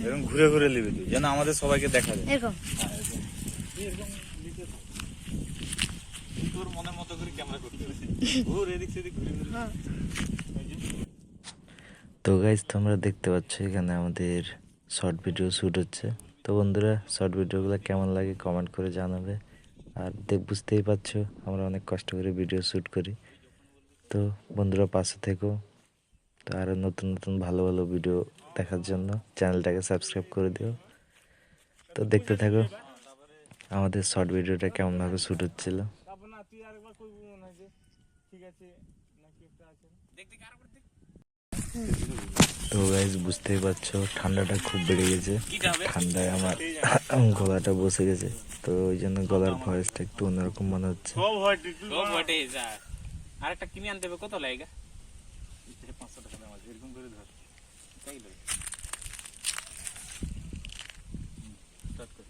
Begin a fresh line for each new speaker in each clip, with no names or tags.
এরকম ঘুরে ঘুরে নিবি তুই, যেন আমাদের সবাইকে দেখা যায়
এরকম।
এরকম নিতে থাক। তুই তোর মনের মতো করে ক্যামেরা করতে হবে, ঘুর এদিক সেদিক ঘুরে ঘুরে।
তো গাইজ তোমরা দেখতে পাচ্ছ এখানে আমাদের শর্ট ভিডিও শ্যুট হচ্ছে। তো বন্ধুরা শর্ট ভিডিওগুলো কেমন লাগে কমেন্ট করে জানাবে। আর বুঝতেই পারছো আমরা অনেক কষ্ট করে ভিডিও শ্যুট করি। তো বন্ধুরা পাশে থেকো। তো আরও নতুন নতুন ভালো ভালো ভিডিও দেখার জন্য চ্যানেলটাকে সাবস্ক্রাইব করে দিও। তো দেখতে থাকো আমাদের শর্ট ভিডিওটা কেমনভাবে শ্যুট হচ্ছিল। তো গাইজ বুঝতেই পারছো ঠান্ডাটা খুব বেড়ে গেছে, ঠান্ডায় আমার গলাটা বসে গেছে। তো ওই জন্য গলার ভয়েসটা একটু অন্যরকম মনে হচ্ছে।
আরেকটা কিনে আনতে হবে, কত লাগা?
500 টাকা দাম আছে, এরকম করে ধর। তাই লাগে। স্টার্ট কর।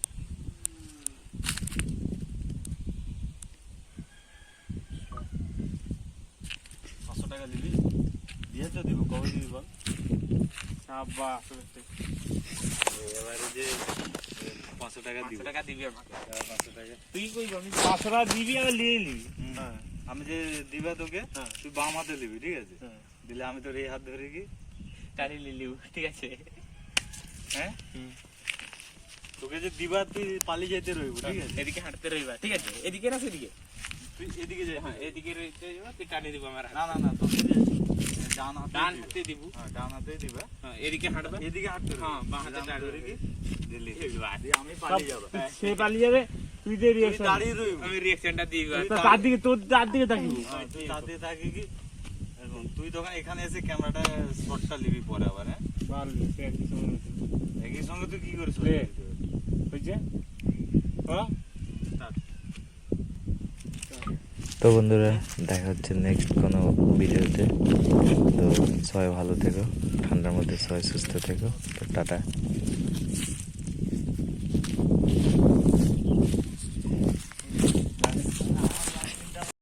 500 টাকা দিবি? দিয়ে তো দিব, কবে দিবি বল?
সাবাস।
এবারে যে 500 টাকা দিব।
500 টাকা দিবি আমাকে।
500 টাকা।
তুই কই যাবি? 500 টাকা দিবি আর নিয়ে নিবি।
হ্যাঁ, আমি যে দিবা তোকে, তুই বাম হাতে দিবি, ঠিক আছে? দিলে আমি তোর এই হাত ধরে কি
টানি লিলিউ, ঠিক আছে?
হ্যাঁ, তোকে যে দিবা তুই পালিয়ে যেতে রইব, ঠিক আছে?
এদিকে হাঁটতে রইবা, ঠিক আছে? এদিকে না সেদিকে?
তুই এদিকে যা।
হ্যাঁ, এদিকে রইতে যাবা, তুই টানি দিব আমার
না
হাত।
না না, তোকে যে ডান
হাতে দিব।
হ্যাঁ, ডান হাতে দিবা।
হ্যাঁ, এদিকে হাঁটবা।
এদিকে হাঁটতে
হ্যাঁ, বাঁ হাতে
টান ধরে কি দিলি।
বাহ।
দিয়ে আমি পালিয়ে যাব।
সে পালিয়ে যাবে, তুই যে
তুই
রিয়াকশন
দাঁড়িয়ে রইব।
আমি রিঅ্যাকশনটা দিব।
তার দিকে, তোর তার দিকে তাকিবি।
হ্যাঁ, তুই তাতে থাকি কি এখন তুই তখন এখানে এসে ক্যামেরাটা শটটা নিবি পরে আবার। হ্যাঁ,
পারবি, সে একই সময় হয়েছে।
একই সঙ্গে তুই কি করিস?
লে। হয়েছে? হ্যাঁ?
তো বন্ধুরা দেখা হচ্ছে নেক্সট কোনো ভিডিওতে। তো সবাই ভালো থেকো, ঠান্ডার মধ্যে সবাই সুস্থ থেকো। তো টাটা।